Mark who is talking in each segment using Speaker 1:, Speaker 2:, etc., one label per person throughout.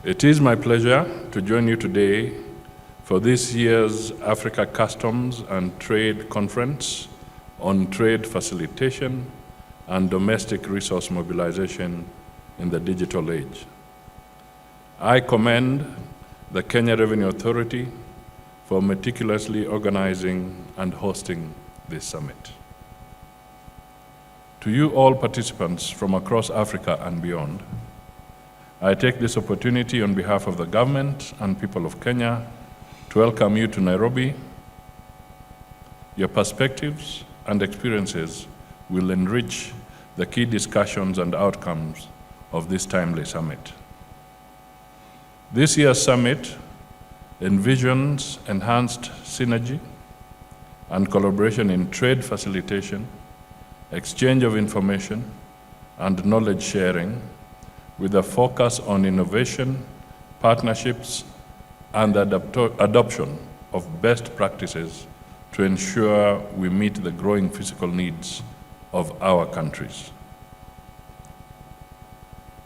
Speaker 1: It is my pleasure to join you today for this year's Africa Customs and Trade Conference on trade facilitation and domestic resource mobilization in the digital age. I commend the Kenya Revenue Authority for meticulously organizing and hosting this summit. To you all participants from across Africa and beyond, I take this opportunity on behalf of the government and people of Kenya to welcome you to Nairobi. Your perspectives and experiences will enrich the key discussions and outcomes of this timely summit. This year's summit envisions enhanced synergy and collaboration in trade facilitation, exchange of information, and knowledge sharing, with a focus on innovation, partnerships, and the adoption of best practices to ensure we meet the growing physical needs of our countries.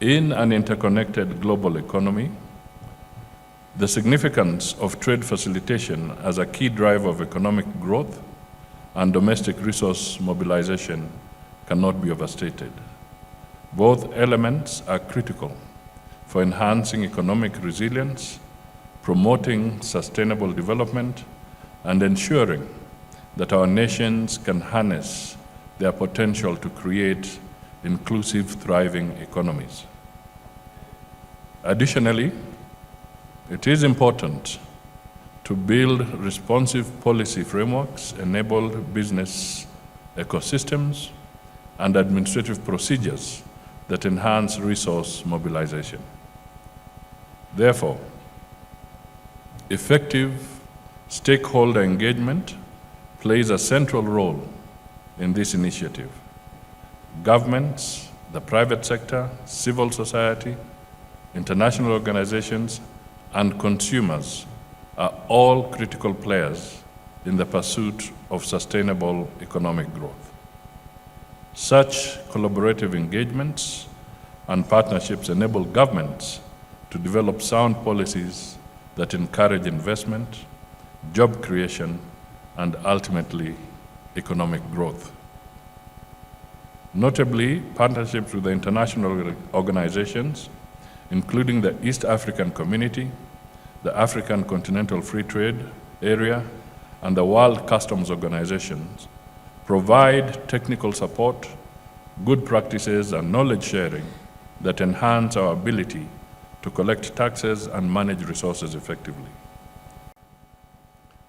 Speaker 1: In an interconnected global economy, the significance of trade facilitation as a key driver of economic growth and domestic resource mobilization cannot be overstated. Both elements are critical for enhancing economic resilience, promoting sustainable development, and ensuring that our nations can harness their potential to create inclusive, thriving economies. Additionally, it is important to build responsive policy frameworks, enable business ecosystems, and administrative procedures that enhance resource mobilization. Therefore, effective stakeholder engagement plays a central role in this initiative. Governments, the private sector, civil society, international organizations, and consumers are all critical players in the pursuit of sustainable economic growth. Such collaborative engagements and partnerships enable governments to develop sound policies that encourage investment, job creation, and ultimately economic growth. Notably, partnerships with the international organizations, including the East African Community, the African Continental Free Trade Area, and the World Customs Organizations, provide technical support, good practices, and knowledge sharing that enhance our ability to collect taxes and manage resources effectively.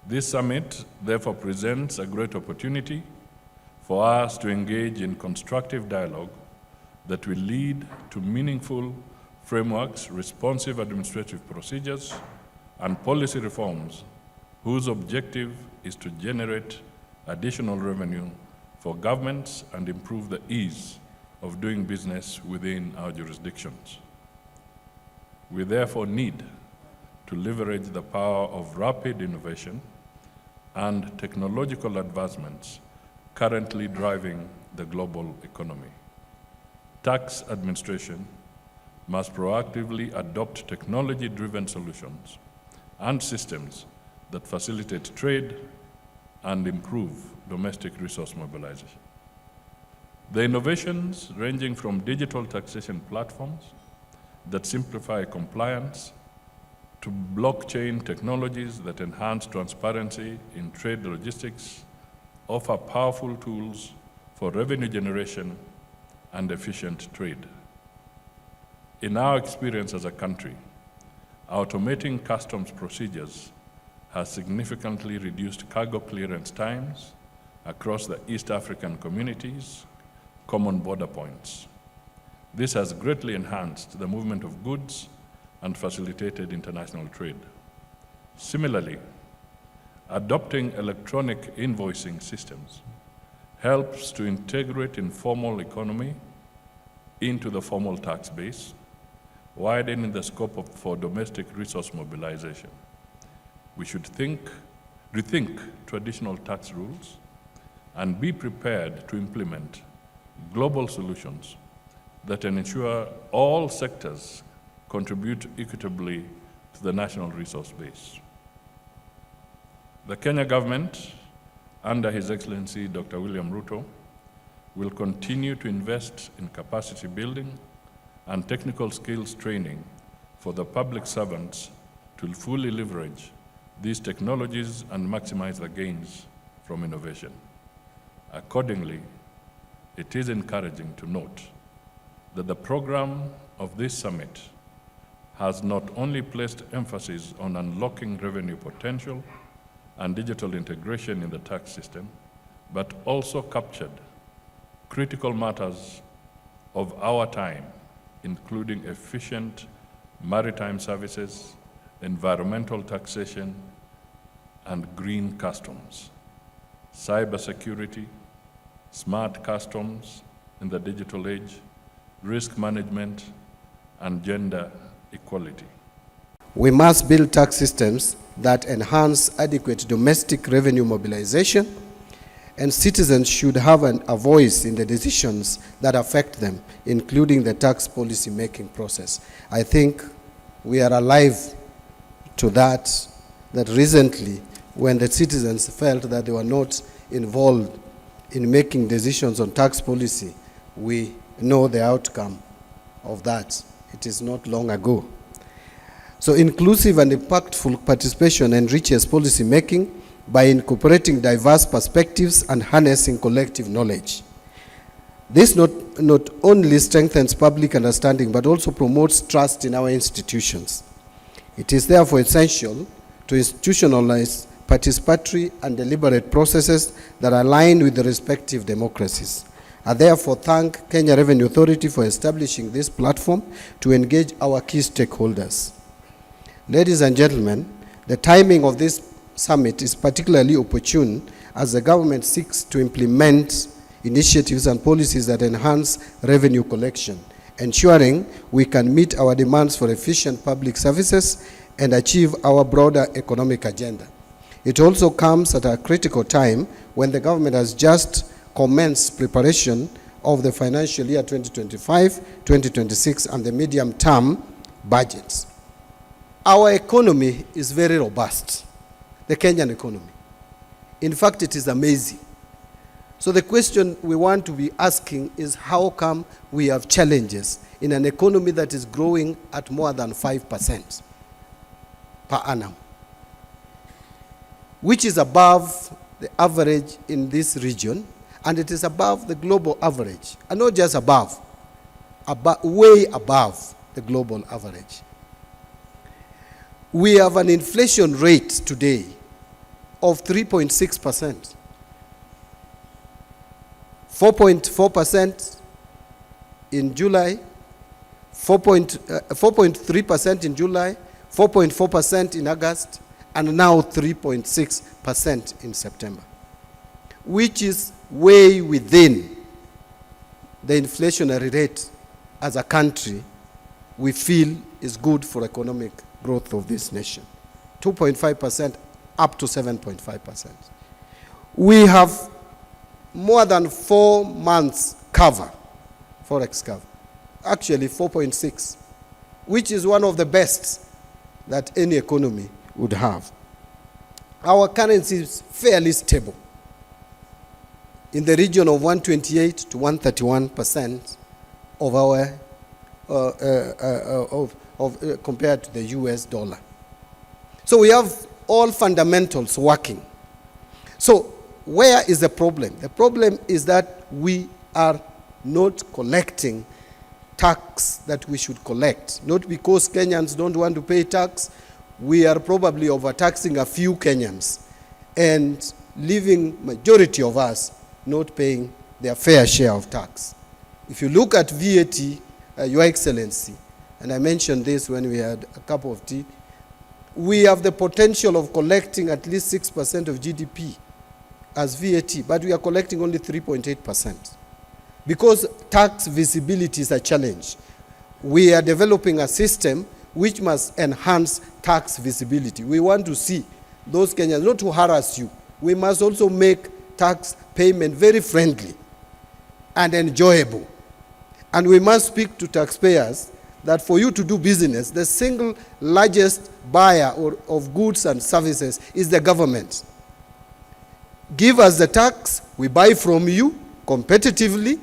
Speaker 1: This summit therefore presents a great opportunity for us to engage in constructive dialogue that will lead to meaningful frameworks, responsive administrative procedures, and policy reforms whose objective is to generate additional revenue for governments and improve the ease of doing business within our jurisdictions. We therefore need to leverage the power of rapid innovation and technological advancements currently driving the global economy. Tax administration must proactively adopt technology-driven solutions and systems that facilitate trade and improve domestic resource mobilization. The innovations ranging from digital taxation platforms that simplify compliance to blockchain technologies that enhance transparency in trade logistics offer powerful tools for revenue generation and efficient trade. In our experience as a country, automating customs procedures has significantly reduced cargo clearance times across the East African community's common border points. This has greatly enhanced the movement of goods and facilitated international trade. Similarly, adopting electronic invoicing systems helps to integrate informal economy into the formal tax base, widening the scope for domestic resource mobilization. We should rethink traditional tax rules and be prepared to implement global solutions that ensure all sectors contribute equitably to the national resource base. The Kenya government, under His Excellency Dr. William Ruto, will continue to invest in capacity building and technical skills training for the public servants to fully leverage these technologies and maximize the gains from innovation. Accordingly, it is encouraging to note that the program of this summit has not only placed emphasis on unlocking revenue potential and digital integration in the tax system, but also captured critical matters of our time, including efficient maritime services, environmental taxation, and green customs, cybersecurity, smart customs in the digital age, risk management, and gender equality.
Speaker 2: We must build tax systems that enhance adequate domestic revenue mobilization, and citizens should have a voice in the decisions that affect them, including the tax policy making process. I think we are alive to that recently, when the citizens felt that they were not involved in making decisions on tax policy, we know the outcome of that. It is not long ago. So inclusive and impactful participation enriches policy making by incorporating diverse perspectives and harnessing collective knowledge. This not only strengthens public understanding, but also promotes trust in our institutions. It is therefore essential to institutionalize participatory and deliberate processes that align with the respective democracies. I therefore thank Kenya Revenue Authority for establishing this platform to engage our key stakeholders. Ladies and gentlemen, the timing of this summit is particularly opportune as the government seeks to implement initiatives and policies that enhance revenue collection, ensuring we can meet our demands for efficient public services and achieve our broader economic agenda. It also comes at a critical time when the government has just commenced preparation of the financial year 2025-2026 and the medium-term budgets. Our economy is very robust, the Kenyan economy. In fact, it is amazing. So the question we want to be asking is, how come we have challenges in an economy that is growing at more than 5% per annum, which is above the average in this region, and it is above the global average, and not just above, way above the global average. We have an inflation rate today of 3.6%, 4.4% in July, 4.3% in July, 4.4% in August, and now 3.6% in September, which is way within the inflationary rate as a country we feel is good for economic growth of this nation. 2.5% up to 7.5%. We have more than 4 months cover, forex cover, actually 4.6, which is one of the best that any economy would have. Our currency is fairly stable, in the region of 128 to 131% of our compared to the US dollar. So we have all fundamentals working. So where is the problem? The problem is that we are not collecting tax that we should collect. Not because Kenyans don't want to pay tax. We are probably overtaxing a few Kenyans and leaving majority of us not paying their fair share of tax. If you look at VAT, Your Excellency, and I mentioned this when we had a cup of tea, we have the potential of collecting at least 6% of GDP as VAT, but we are collecting only 3.8%. Because tax visibility is a challenge. We are developing a system which must enhance tax visibility. We want to see those Kenyans, not to harass you. We must also make tax payment very friendly and enjoyable. And we must speak to taxpayers that for you to do business, the single largest buyer of goods and services is the government. Give us the tax, we buy from you competitively,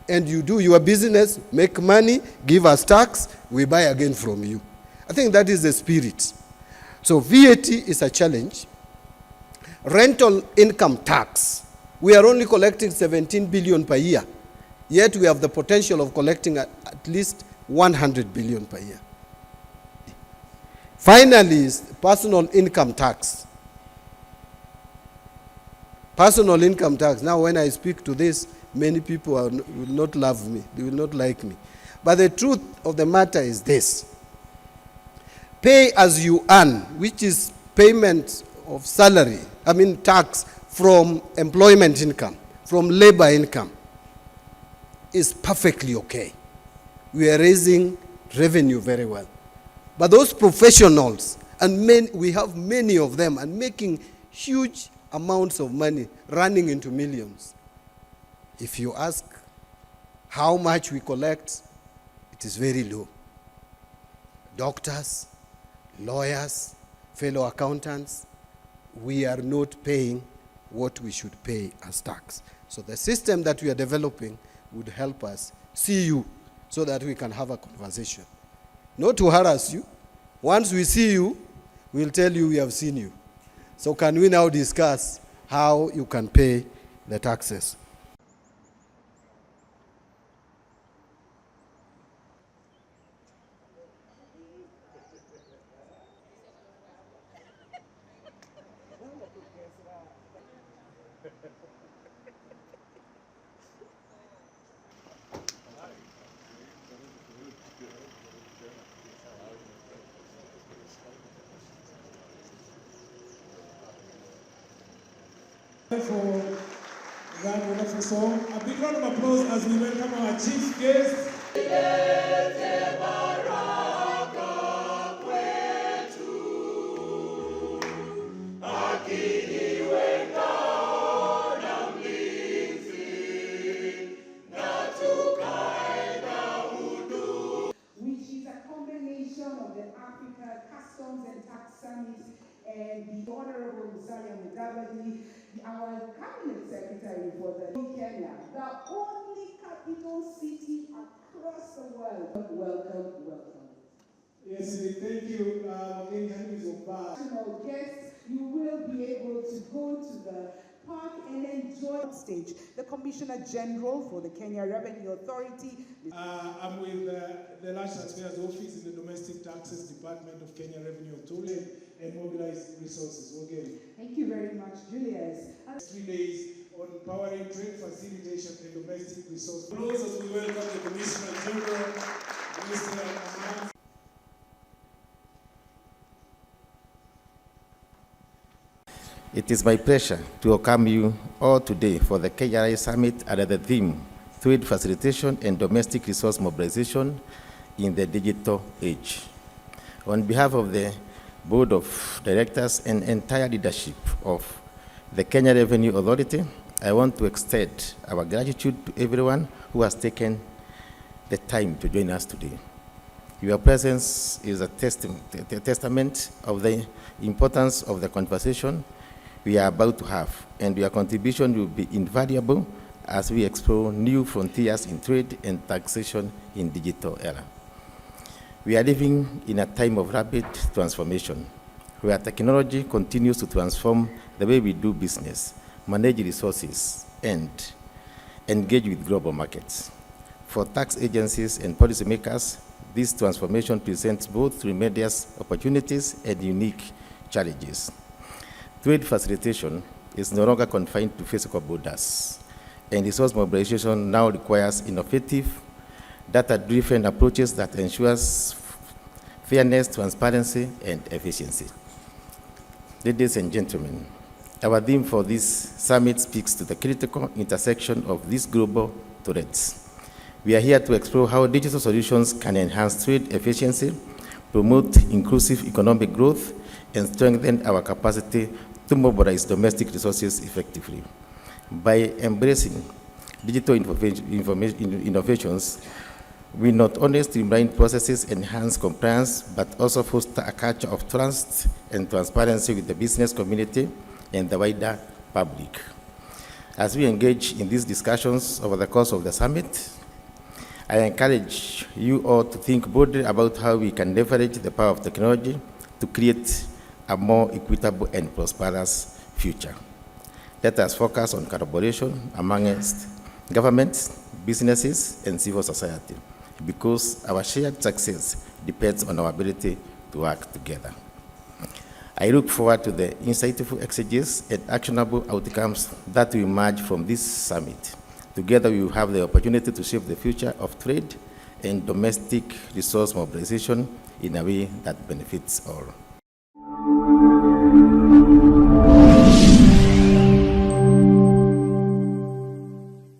Speaker 2: and you do your business, make money, give us tax, we buy again from you. I think that is the spirit. So VAT is a challenge. Rental income tax, we are only collecting 17 billion per year, yet we have the potential of collecting at least 100 billion per year. Finally, is personal income tax. Personal income tax. Now, when I speak to this, many people will not love me. They will not like me. But the truth of the matter is this. Pay as you earn, which is payment of salary, tax from employment income, from labor income, is perfectly okay. We are raising revenue very well. But those professionals, and we have many of them, and making huge amounts of money, running into millions. If you ask how much we collect, it is very low. Doctors, lawyers, fellow accountants, we are not paying what we should pay as tax. So the system that we are developing would help us see you so that we can have a conversation. Not to harass you. Once we see you, we'll tell you we have seen you. So can we now discuss how you can pay the taxes?
Speaker 3: For that wonderful song. A big round of applause as we welcome our chief guest.
Speaker 4: Which is a combination of the Africa Customs and Tax Summit and the Honorable Mudavadi, our cabinet secretary for the Kenya, the only capital city across the world. Welcome, welcome.
Speaker 3: Yes, thank you.
Speaker 4: National guests, you will be able to go to the park and enjoy stage. The Commissioner General for the Kenya Revenue Authority.
Speaker 3: I'm with the Large Taxpayers Office in the Domestic Taxes Department of Kenya Revenue Authority and Mobilize Resources. Okay.
Speaker 4: Thank you very much, Julius.
Speaker 3: 3 days on powering trade facilitation and domestic resource. Close as we welcome the Commissioner General, Mr. Aman.
Speaker 5: It is my pleasure to welcome you all today for the KRI Summit under the theme, Trade Facilitation and Domestic Resource Mobilization in the Digital Age. On behalf of the Board of Directors and entire leadership of the Kenya Revenue Authority, I want to extend our gratitude to everyone who has taken the time to join us today. Your presence is a testament of the importance of the conversation we are about to have, and your contribution will be invaluable as we explore new frontiers in trade and taxation in digital era. We are living in a time of rapid transformation, where technology continues to transform the way we do business, manage resources, and engage with global markets. For tax agencies and policymakers, this transformation presents both tremendous opportunities and unique challenges. Trade facilitation is no longer confined to physical borders, and resource mobilization now requires innovative, data-driven approaches that ensures fairness, transparency, and efficiency. Ladies and gentlemen, our theme for this summit speaks to the critical intersection of these global threats. We are here to explore how digital solutions can enhance trade efficiency, promote inclusive economic growth, and strengthen our capacity to mobilize domestic resources effectively. By embracing digital innovations, we not only streamline processes, enhance compliance, but also foster a culture of trust and transparency with the business community and the wider public. As we engage in these discussions over the course of the summit, I encourage you all to think boldly about how we can leverage the power of technology to create a more equitable and prosperous future. Let us focus on collaboration amongst governments, businesses, and civil society, because our shared success depends on our ability to work together. I look forward to the insightful exchanges and actionable outcomes that will emerge from this summit. Together, we will have the opportunity to shape the future of trade and domestic resource mobilization in a way that benefits all.